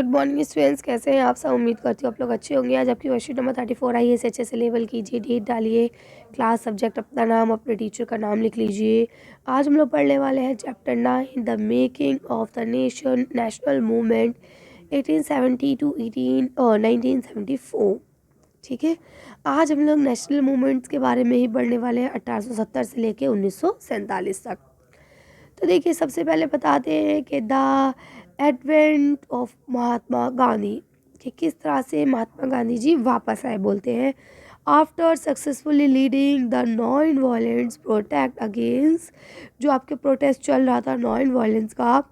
Good morning students, कैसे हैं आप सब। उम्मीद करती हूँ आप लोग अच्छे होंगे। आज आपकी वर्कशीट नंबर 34 आई है। इसे अच्छे से लेवल कीजिए, डेट डालिए, क्लास, सब्जेक्ट, अपना नाम, अपने टीचर का नाम लिख लीजिए। आज हम लोग पढ़ने वाले हैं chapter 9, the making of the nation, national movement 1870 to 1974। ठीक है, आज हम लोग नेशनल मूवमेंट्स के बारे में ही पढ़ने वाले हैं, 1870 से लेके 1947 तक। तो देखिए, सबसे पहले बताते हैं कि the advent of Mahatma Gandhi, कि किस तरह से महात्मा गांधी जी वापस आए। बोलते हैं after successfully leading the non violence protest against, जो आपके प्रोटेस्ट चल रहा था नॉन वायलेंस का,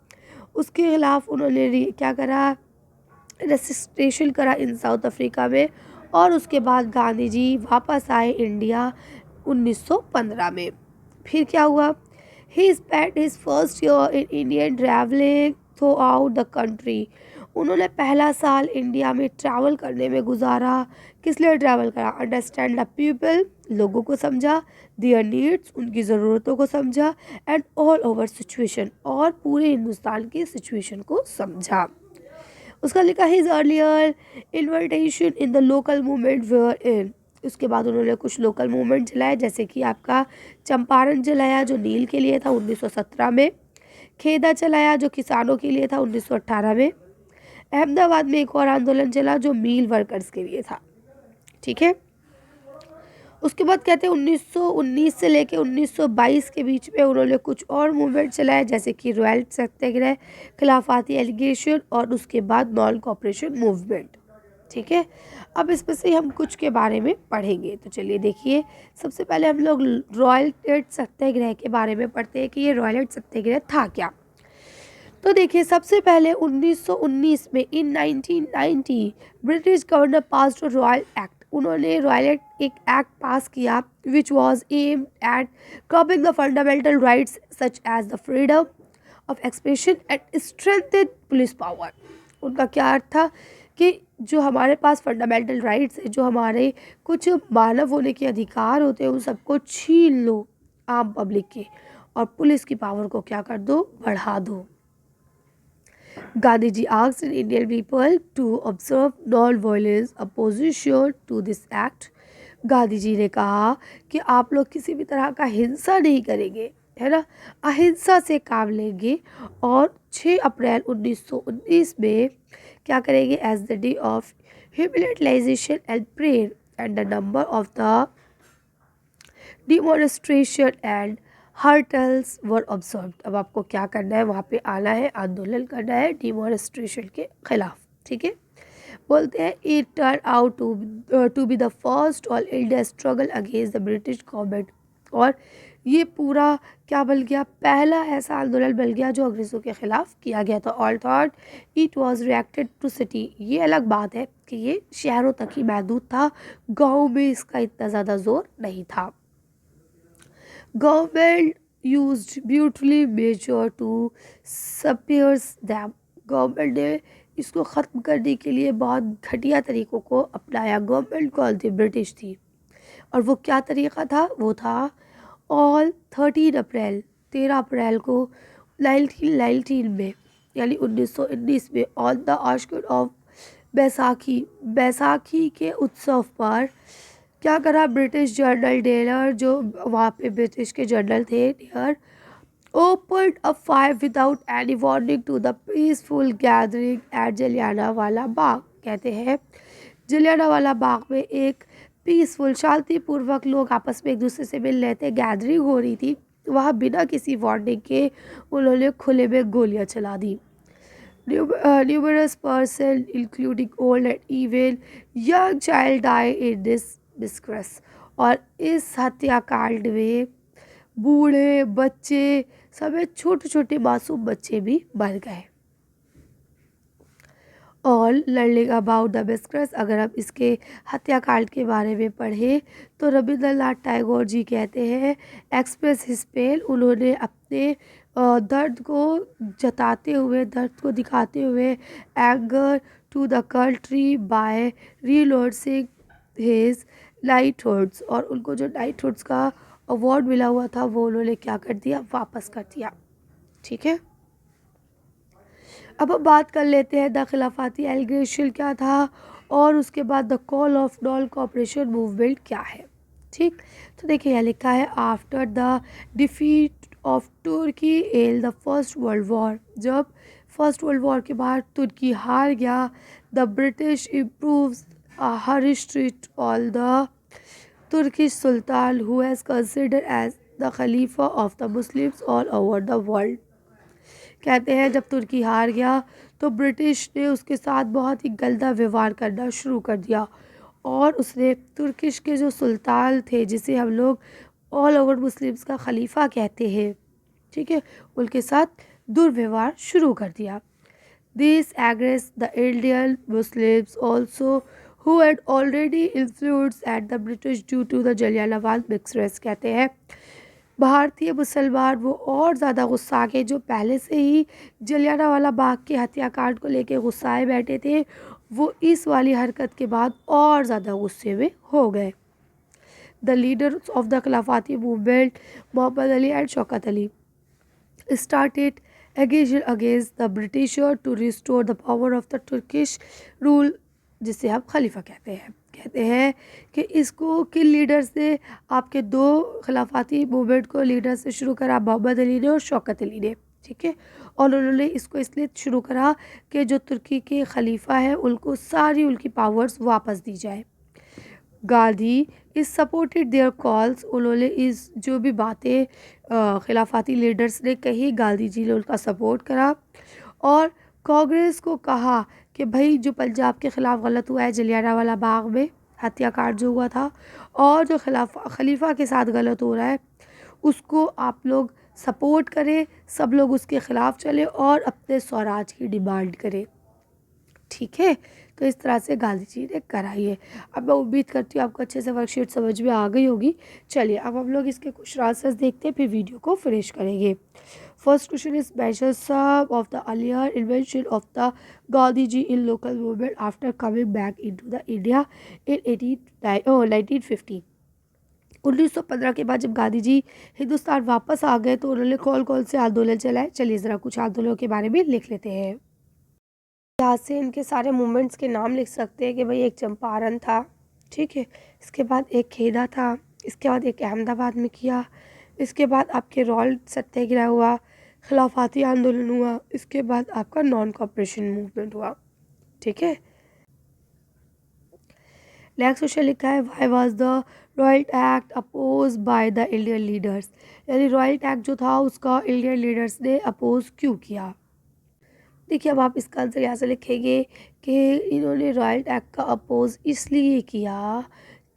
उसके खिलाफ उन्होंने क्या करा, रजिस्ट्रेशन करा इन साउथ अफ्रीका में। और उसके बाद गांधी जी वापस आए इंडिया 1915 में। फिर क्या हुआ, ही spent his first year in Indian travelling through out the country. उन्होंने पहला साल इंडिया में ट्रैवल करने में गुजारा। किस लिए ट्रैवल करा, अंडरस्टैंड द पीपल, लोगों को समझा, देयर नीड्स, उनकी ज़रूरतों को समझा, एंड ऑल ओवर सिचुएशन, और पूरे हिंदुस्तान की सिचुएशन को समझा। उसका लिखा his earlier invitation in the local movement where in. उसके बाद उन्होंने कुछ लोकल मूवमेंट चलाए, जैसे कि आपका चंपारण चलाया जो नील के लिए था 1917 में, खेदा चलाया जो किसानों के लिए था 1918 में, अहमदाबाद में एक और आंदोलन चला जो मील वर्कर्स के लिए था। ठीक है, उसके बाद कहते हैं 1919 से लेके 1922 के बीच में उन्होंने कुछ और मूवमेंट चलाए, जैसे कि रॉयल सत्याग्रह, खिलाफाती एलिगेशन, और उसके बाद नॉन कॉपरेशन मूवमेंट। ठीक है, अब इसमें से हम कुछ के बारे में पढ़ेंगे। तो चलिए देखिए, सबसे पहले हम लोग रॉयल सत्याग्रह के बारे में पढ़ते हैं कि ये रॉयल सत्याग्रह था क्या। तो देखिए, सबसे पहले 1919 में in 1990 British governor passed Rowlatt act. उन्होंने रॉयल एक एक्ट पास किया which was aimed at curbing the fundamental rights such as the freedom of expression and strengthened police power. उनका क्या अर्थ था कि जो हमारे पास फंडामेंटल राइट्स है, जो हमारे कुछ मानव होने के अधिकार होते हैं, उन सबको छीन लो आम पब्लिक के, और पुलिस की पावर को क्या कर दो, बढ़ा दो। Gandhiji asked Indian people to observe non-violence opposition to this act. Gandhi ji ने कहा कि आप लोग किसी भी तरह का हिंसा नहीं करेंगे, है ना, अहिंसा से काम लेंगे, और 6 अप्रैल 1919 में क्या करेंगे, as the day of humiliation and prayer, and the number of the demonstration and hartals were observe. अब आपको क्या करना है, वहाँ पे आना है, आंदोलन करना है डिमॉन्स्ट्रेशन के खिलाफ। ठीक है, बोलते हैं it turn out to be the first all India struggle against the British government. और ये पूरा क्या बन गया, पहला ऐसा आंदोलन बन गया जो अंग्रेज़ों के खिलाफ किया गया था। All thought it was reacted to city. ये अलग बात है कि ये शहरों तक ही महदूद था, गाँव में इसका इतना ज़्यादा जोर नहीं था। Government used brutally measure to suppress them. Government ने इसको ख़त्म करने के लिए बहुत घटिया तरीक़ों को अपनाया। गवर्नमेंट कौन थी, ब्रिटिश थी। और वो क्या तरीक़ा था, वो था ऑल 13 अप्रैल को 1919 में, यानी 1919 में, ऑन द ऑस्कर्ड ऑफ बैसाखी के उत्सव पर क्या करा, ब्रिटिश जनरल डेलर, जो वहाँ पे ब्रिटिश के जनरल थे Dyer, open a fire without any warning to the peaceful gathering at Jallianwala Bagh. कहते हैं जलियांवाला बाग में एक पीसफुल, शांतिपूर्वक लोग आपस में एक दूसरे से मिल रहे थे, गैदरिंग हो रही थी, वहाँ बिना किसी वार्निंग के उन्होंने खुले में गोलियाँ चला दी। Numerous persons, including old and even young child, die in this disgrace. और इस हत्याकांड में बूढ़े, बच्चे समेत छोटे छोटे मासूम बच्चे भी मर गए। और लर्निंग अबाउट द डिस्ग्रेस, अगर हम इसके हत्याकांड के बारे में पढ़ें तो रविंद्रनाथ टैगोर जी कहते हैं एक्सप्रेस हिज पेन। उन्होंने अपने दर्द को जताते हुए, दर्द को दिखाते हुए, anger to the country by रीलोड्सिंग हिज नाइटहुड्स, और उनको जो नाइटहुड्स का अवार्ड मिला हुआ था वो उन्होंने क्या कर दिया, वापस कर दिया। ठीक है, अब हम बात कर लेते हैं द खिलाफती एलिगेशन क्या था और उसके बाद the call of non cooperation movement क्या है। ठीक, तो देखिए यहाँ लिखा है after the defeat of Turkey in the first world war, जब फर्स्ट वर्ल्ड वॉर के बाद तुर्की हार गया, the British improves harsh treat all the Turkish sultan who has considered as the खलीफा of the Muslims all over the world. कहते हैं जब तुर्की हार गया तो ब्रिटिश ने उसके साथ बहुत ही गंदा व्यवहार करना शुरू कर दिया और उसने तुर्किश के जो सुल्तान थे, जिसे हम लोग ऑल ओवर मुस्लिम्स का खलीफा कहते हैं, ठीक है, उनके साथ दुर्व्यवहार शुरू कर दिया। This agrees the Indian Muslims also who had already influenced at the British due to the Jallianwala massacre. कहते हैं भारतीय मुसलमान वो और ज़्यादा गुस्सा के, जो पहले से ही जलियांवाला बाग के हत्याकांड को लेके गुस्साए बैठे थे, वो इस वाली हरकत के बाद और ज़्यादा गुस्से में हो गए। The leaders of the Khilafati movement Mohammad Ali and Shaukat Ali started aggression against the Britisher to restore the power of the Turkish rule, जिसे आप खलीफा कहते हैं। कहते हैं कि इसको किन लीडर्स ने, आपके दो खिलाफती मूवमेंट को लीडर से शुरू करा, मोहम्मद अली ने और शौकत अली ने, ठीक है, और उन्होंने इसको इसलिए शुरू करा कि जो तुर्की के खलीफा है उनको सारी उनकी पावर्स वापस दी जाए। Gandhi is supported their calls, उन्होंने इस जो भी बातें खिलाफती लीडर्स ने कही, गांधी जी ने उनका सपोर्ट करा और कांग्रेस को कहा कि भाई जो पंजाब के ख़िलाफ़ गलत हुआ है, जलियांवाला बाग में हत्याकांड जो हुआ था और जो खलीफा के साथ गलत हो रहा है, उसको आप लोग सपोर्ट करें, सब लोग उसके ख़िलाफ़ चले और अपने स्वराज की डिमांड करें। ठीक है, तो इस तरह से गांधी जी ने कराई है। अब मैं उम्मीद करती हूँ आपको अच्छे से वर्कशीट समझ में आ गई होगी। चलिए अब हम लोग इसके कुछ आंसर्स देखते हैं, फिर वीडियो को फिनिश करेंगे। First question is mention some of the earlier invention of the Gandhi ji in local movement after coming back into the India in 1950। 1915 के बाद जब गांधी जी हिंदुस्तान वापस आ गए तो उन्होंने कौन कौन से आंदोलन चलाए। चलिए ज़रा कुछ आंदोलनों के बारे में लिख लेते हैं। यहाँ से इनके सारे मूवमेंट्स के नाम लिख सकते हैं कि भाई एक चंपारण था, ठीक है, इसके बाद एक खेदा था, इसके बाद एक अहमदाबाद में किया, इसके बाद आपके रॉयल सत्याग्रह हुआ, खिलाफती आंदोलन हुआ, इसके बाद आपका नॉन कॉपरेशन मूवमेंट हुआ। ठीक है, नेक्स्ट क्वेश्चन लिखा है why was the royal act oppose by the Indian leaders, यानी रॉयल एक्ट जो था उसका इंडियन लीडर्स ने अपोज क्यों किया। देखिए अब आप इसका आंसर यहाँ से लिखेंगे कि इन्होंने रॉयल एक्ट का अपोज इसलिए किया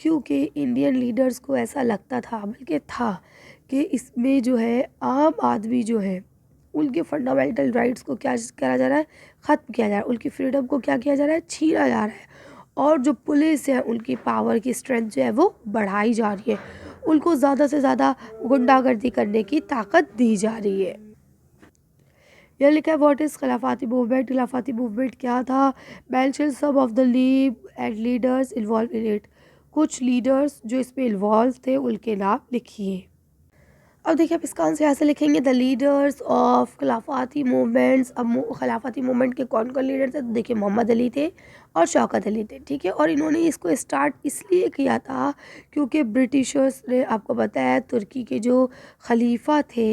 क्योंकि इंडियन लीडर्स को ऐसा लगता था, बल्कि था, कि इसमें जो है आम आदमी जो है उनके फंडामेंटल राइट्स को क्या करा जा रहा है, ख़त्म किया जा रहा है, उनकी फ्रीडम को क्या किया जा रहा है, छीना जा रहा है, और जो पुलिस है उनकी पावर की स्ट्रेंथ जो है वो बढ़ाई जा रही है, उनको ज़्यादा से ज़्यादा गुंडागर्दी करने की ताकत दी जा रही है। यह लिखा है व्हाट इज़ खिलाफती मूवमेंट, खिलाफती मूवमेंट क्या था। Mention some of the league and leaders involve in it, कुछ लीडर्स जो इसमें इन्वॉल्व थे उनके नाम लिखिए। अब देखिए आप इसका आंसर ऐसे लिखेंगे द लीडर्स ऑफ खिलाफती मूवमेंट्स। अब खिलाफती मूवमेंट के कौन कौन लीडर थे, तो देखिए मोहम्मद अली थे और शौकत अली थे, ठीक है, और इन्होंने इसको स्टार्ट इसलिए किया था क्योंकि ब्रिटिशर्स ने, आपको पता है, तुर्की के जो खलीफा थे,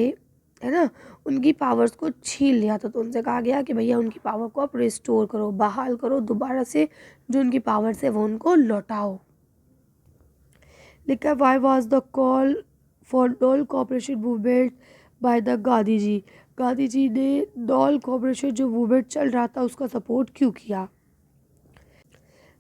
है ना, उनकी पावर्स को छीन लिया था, तो उनसे कहा गया कि भैया उनकी पावर को आप रिस्टोर करो, बहाल करो, दोबारा से जो उनकी पावर्स है वो उनको लौटाओ। लिखा why was the call for non cooperation movement by the Gandhi ji, Gandhi ji ने नॉन कोऑपरेशन जो मूवमेंट चल रहा था उसका सपोर्ट क्यों किया।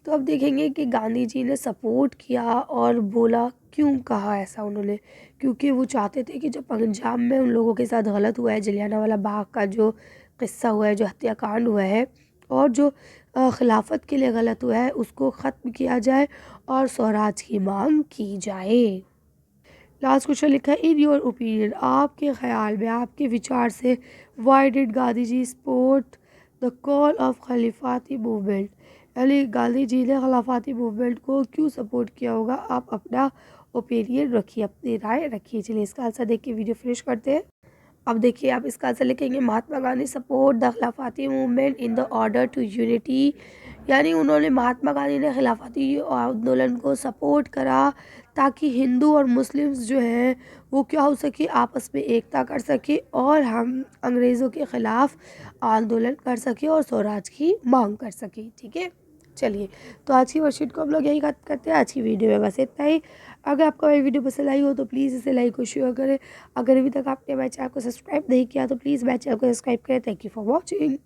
तो अब देखेंगे कि गांधी जी ने सपोर्ट किया और बोला क्यों, कहा ऐसा उन्होंने, क्योंकि वो चाहते थे कि जो पंजाब में उन लोगों के साथ गलत हुआ है, जलियांवाला बाग का जो किस्सा हुआ है, जो हत्याकांड हुआ है, और जो खिलाफत के लिए गलत हुआ है, उसको ख़त्म किया जाए और स्वराज की मांग की जाए। लास्ट क्वेश्चन लिखा है इन योर ओपिनियन, आपके ख्याल में, आपके विचार से, why did Gandhi ji support the call of Khilafati movement, यानी गांधी जी ने खिलाफती मूवमेंट को क्यों सपोर्ट किया होगा। आप अपना ओपिनियन रखिए, अपनी राय रखिए। चलिए इसका आंसर देख के वीडियो फिनिश करते हैं। अब देखिए आप इसका आंसर लिखेंगे Mahatma Gandhi support the Khilafati movement in the order to unity, यानी उन्होंने महात्मा गांधी ने खिलाफती आंदोलन को सपोर्ट करा ताकि हिंदू और मुस्लिम्स जो हैं वो क्या हो सके, आपस में एकता कर सके और हम अंग्रेज़ों के ख़िलाफ़ आंदोलन कर सके और स्वराज की मांग कर सके। ठीक है, चलिए तो आज की वर्कशीट को हम लोग यही खत्म करते हैं। आज की वीडियो में बस इतना ही। अगर आपको मेरी वीडियो पसंद आई हो तो प्लीज़ इसे लाइक और शेयर करें। अगर अभी तक आपने मेरे चैनल को सब्सक्राइब नहीं किया तो प्लीज़ मेरे चैनल को सब्सक्राइब करें। Thank you for watching.